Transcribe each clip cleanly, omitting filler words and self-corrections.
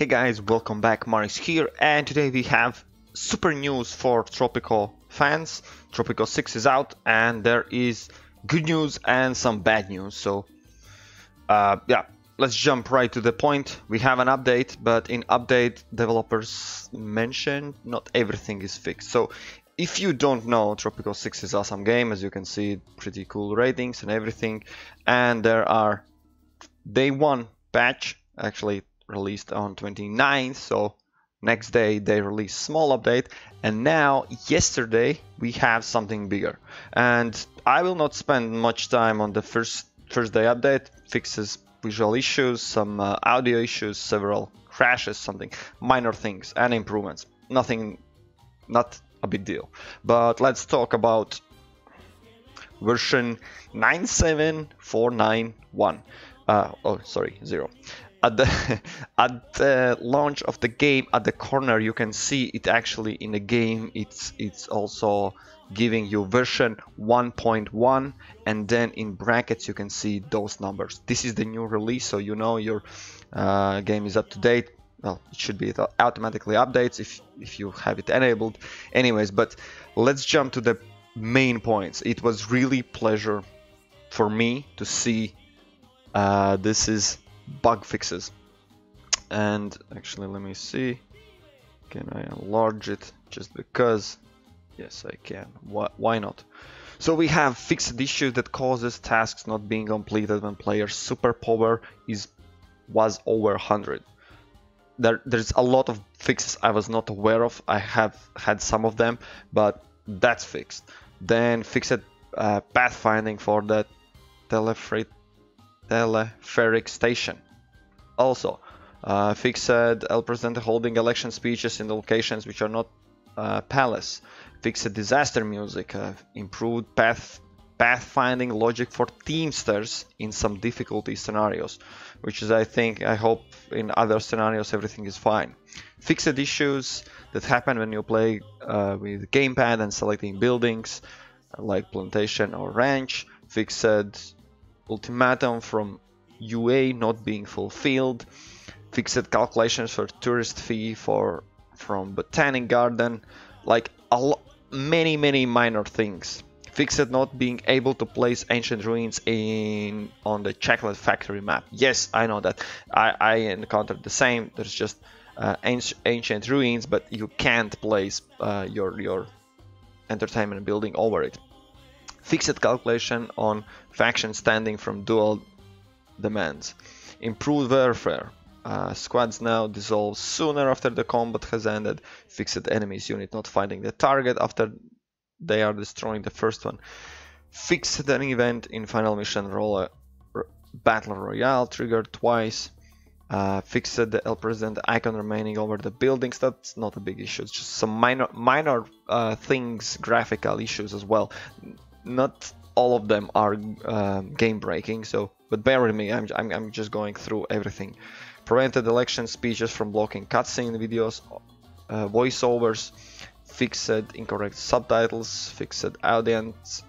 Hey guys, welcome back, Maris here, and today we have super news for Tropico fans. Tropico 6 is out, and there is good news and some bad news. So yeah, let's jump right to the point. We have an update, but in update developers mentioned not everything is fixed. So if you don't know, Tropico 6 is an awesome game. As you can see, pretty cool ratings and everything, and there are day one patch actually released on 29th, so next day they release small update, and now yesterday we have something bigger. And I will not spend much time on the first day update. Fixes visual issues, some audio issues, several crashes, something minor things and improvements, nothing, not a big deal. But let's talk about version 97491. Oh sorry, 0. At the launch of the game, at the corner you can see it actually in the game. It's also giving you version 1.1, and then in brackets you can see those numbers. This is the new release, so you know your game is up to date. Well, it should be, it automatically updates if you have it enabled. Anyways, but let's jump to the main points. It was really pleasure for me to see this is bug fixes. And actually, let me see, can I enlarge it just because? Yes, I can. Why not? So we have fixed issue that causes tasks not being completed when player's superpower was over 100. There's a lot of fixes I was not aware of. I have had some of them, but that's fixed. Then fixed pathfinding for the Teleferic Station. Also, fixed El Presidente holding election speeches in the locations which are not palace. Fixed disaster music. Improved pathfinding logic for Teamsters in some difficulty scenarios, which is, I hope in other scenarios everything is fine. Fixed issues that happen when you play with gamepad and selecting buildings like Plantation or Ranch. Fixed ultimatum from UA not being fulfilled. Fixed calculations for tourist fee from Botanic Garden, like many minor things. Fixed not being able to place ancient ruins on the chocolate factory map. Yes, I know that. I encountered the same. There's just ancient ruins, but you can't place your entertainment building over it. Fixed calculation on faction standing from dual demands. Improved warfare. Squads now dissolve sooner after the combat has ended. Fixed enemies unit not finding the target after they are destroying the first one. Fixed an event in final mission battle royale triggered twice. Fixed the El Presidente icon remaining over the buildings. That's not a big issue. It's just some minor things, graphical issues as well. Not all of them are game breaking, so but bear with me. I'm just going through everything. Prevented election speeches from blocking cutscene videos, voiceovers. Fixed incorrect subtitles. Fixed audience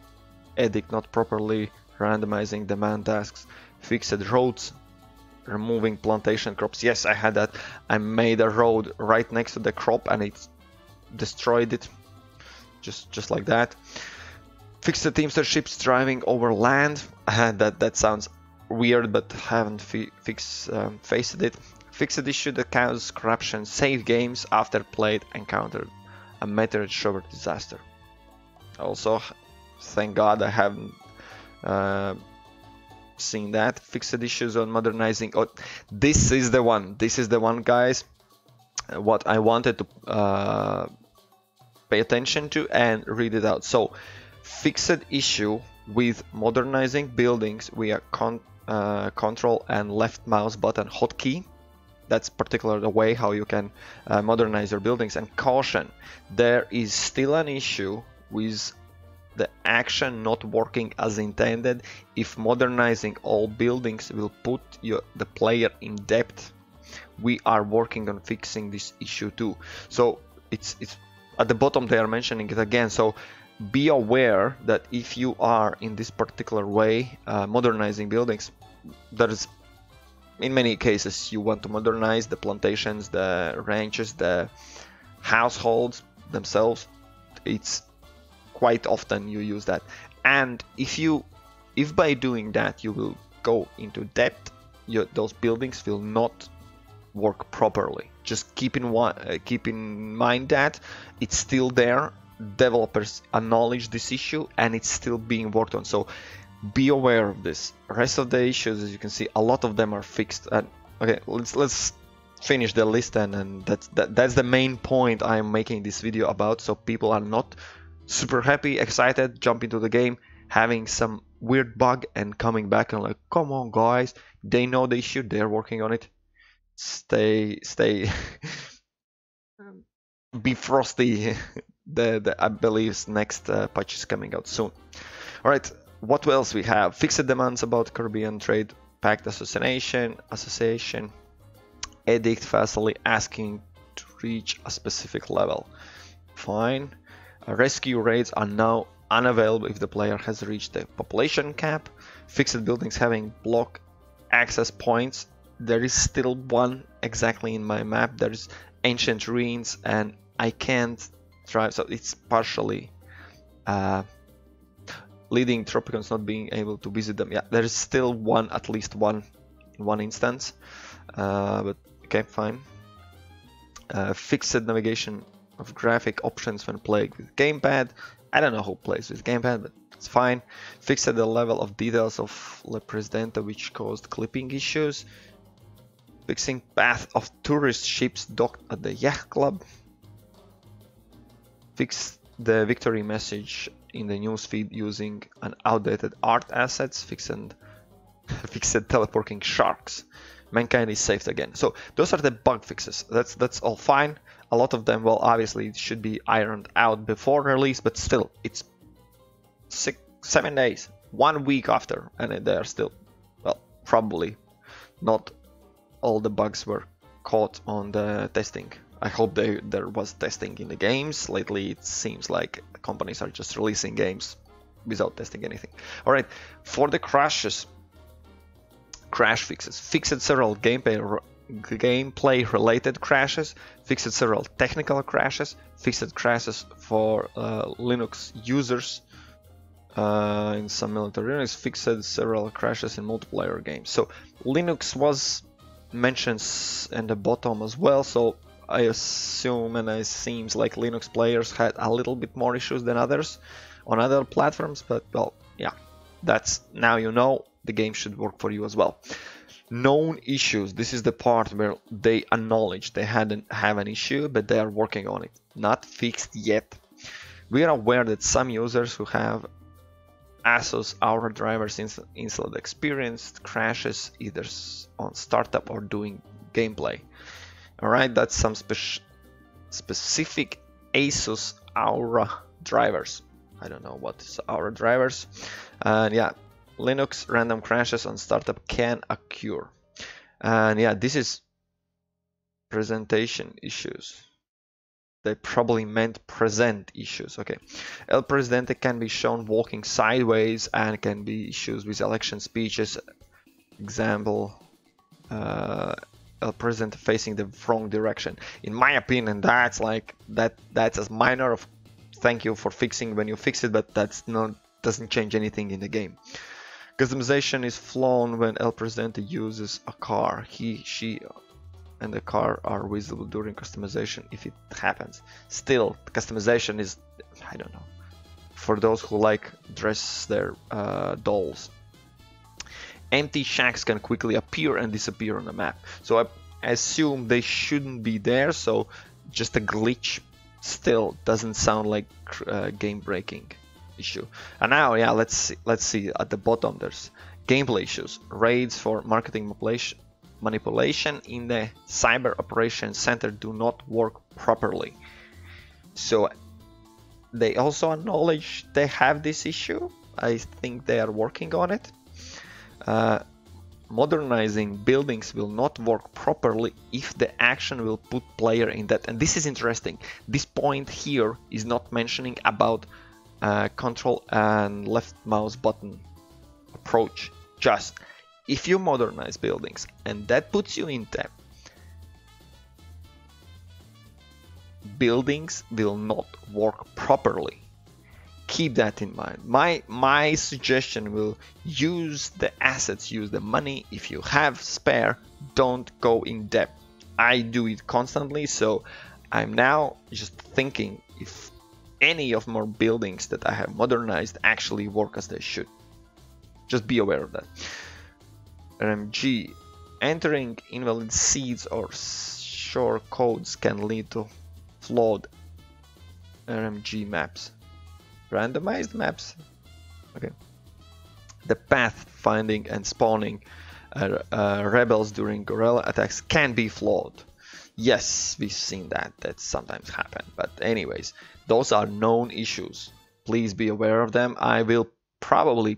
edict not properly randomizing demand tasks. Fixed roads, removing plantation crops. Yes, I had that. I made a road right next to the crop and it destroyed it, just like that. Fixed the Teamster ships driving over land. That sounds weird, but haven't faced it. Fixed the issue that causes corruption save games after played encountered a meteorite shower disaster. Also, thank God I haven't seen that. Fixed issues on modernizing. Oh, this is the one. This is the one, guys. What I wanted to pay attention to and read it out. So, fixed issue with modernizing buildings via control and left mouse button hotkey. That's particular the way how you can modernize your buildings. And caution, there is still an issue with the action not working as intended. If modernizing all buildings will put the player in debt, we are working on fixing this issue too. So it's at the bottom they are mentioning it again. So be aware that if you are in this particular way modernizing buildings, there is in many cases you want to modernize the plantations, the ranches, the households themselves. It's quite often you use that, and if by doing that you will go into debt, those buildings will not work properly. Just keep in mind that it's still there. Developers acknowledge this issue and it's still being worked on, so be aware of this. Rest of the issues, as you can see, a lot of them are fixed. And okay, let's finish the list, and that's the main point I'm making this video about, so people are not super happy, excited, jump into the game, having some weird bug and coming back and like, come on guys, they know the issue, they're working on it. Stay be frosty. The I believe next patch is coming out soon. All right, what else we have? Fixed demands about Caribbean Trade Pact Association, edict facility asking to reach a specific level. Fine. Rescue raids are now unavailable if the player has reached the population cap. Fixed buildings having block access points. There is still one exactly in my map. There's ancient ruins and I can't drive, so it's partially leading Tropicans not being able to visit them. Yeah, there is still one, at least one instance, but okay, fine. Fixed navigation of graphic options when playing with gamepad. I don't know who plays with gamepad, but it's fine. Fixed the level of details of Le Presidente, which caused clipping issues. Fixing path of tourist ships docked at the yacht club. Fix the victory message in the newsfeed using an outdated art assets. Fixed teleporting sharks. Mankind is saved again. So those are the bug fixes. That's all fine. A lot of them, well, obviously it should be ironed out before release, but still, it's 7 days, 1 week after, and they are still, well, probably not all the bugs were caught on the testing. I hope there was testing in the games. Lately it seems like companies are just releasing games without testing anything. Alright, for the crashes, crash fixes. Fixed several gameplay related crashes, fixed several technical crashes, fixed crashes for Linux users in some military units, fixed several crashes in multiplayer games. So Linux was mentioned in the bottom as well, so I assume, and it seems like Linux players had a little bit more issues than others on other platforms, but well, yeah, that's, now you know, the game should work for you as well. Known issues, this is the part where they acknowledge they have an issue, but they are working on it. Not fixed yet. We are aware that some users who have ASUS Aura drivers installed experienced crashes either on startup or doing gameplay. Alright, that's some specific ASUS Aura drivers. I don't know what is Aura drivers. And yeah, Linux random crashes on startup can occur. And yeah, this is presentation issues. They probably meant present issues. Okay, El Presidente can be shown walking sideways and can be issues with election speeches. Example, El Presidente facing the wrong direction. In my opinion, that's like that's as minor of thank you for fixing when you fix it, but that's not, doesn't change anything in the game. Customization is flown when El Presidente uses a car. He, she, and the car are visible during customization if it happens. Still, customization is, I don't know, for those who like dress their dolls. Empty shacks can quickly appear and disappear on the map. So I assume they shouldn't be there, so just a glitch. Still doesn't sound like game breaking issue. And now, yeah, let's see at the bottom there's gameplay issues. Raids for marketing manipulation in the cyber operations center do not work properly. So they also acknowledge they have this issue. I think they are working on it. Modernizing buildings will not work properly if the action will put player in that. And this is interesting. This point here is not mentioning about control and left mouse button approach. Just if you modernize buildings and that puts you in debt, buildings will not work properly. Keep that in mind. My suggestion will use the assets, use the money. If you have spare, don't go in debt. I do it constantly, so I'm now just thinking if any of more buildings that I have modernized actually work as they should. Just be aware of that. RMG. Entering invalid seeds or short codes can lead to flawed RMG maps. Randomized maps. Okay. The pathfinding and spawning rebels during guerrilla attacks can be flawed. Yes, we've seen that. That sometimes happen. But anyways, those are known issues. Please be aware of them. I will probably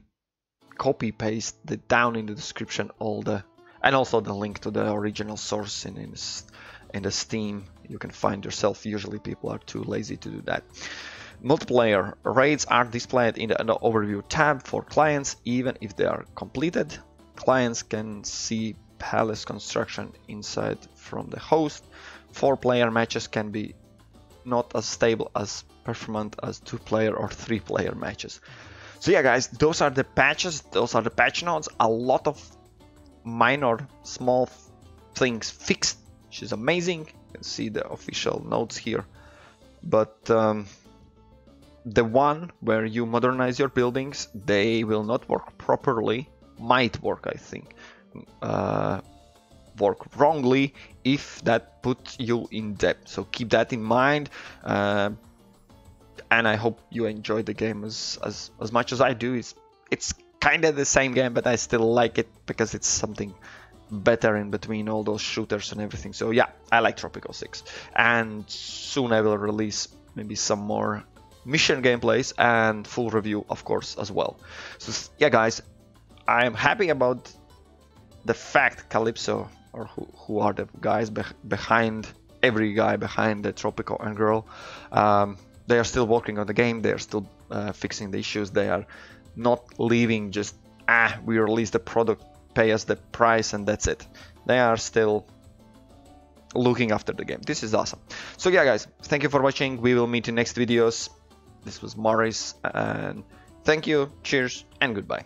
copy paste it down in the description and also the link to the original source in the Steam. You can find yourself. Usually people are too lazy to do that. Multiplayer raids are displayed in the overview tab for clients. Even if they are completed, clients can see palace construction inside from the host. 4-player matches can be not as stable as performant as 2-player or 3-player matches. So yeah, guys, those are the patches, those are the patch notes. A lot of minor small things fixed, which is amazing. You can see the official notes here. But the one where you modernize your buildings, they will not work properly. Might work, I think. Work wrongly if that puts you in debt. So keep that in mind. And I hope you enjoy the game as much as I do. It's kind of the same game, but I still like it because it's something better in between all those shooters and everything. So yeah, I like Tropico 6. And soon I will release maybe some more mission gameplays and full review, of course, as well. So yeah, guys, I am happy about the fact Calypso, or who are the guys behind, every guy behind the Tropico and girl, they are still working on the game. They are still fixing the issues. They are not leaving just, we release the product, pay us the price, and that's it. They are still looking after the game. This is awesome. So yeah, guys, thank you for watching. We will meet in next videos. This was Morris, and thank you, cheers, and goodbye.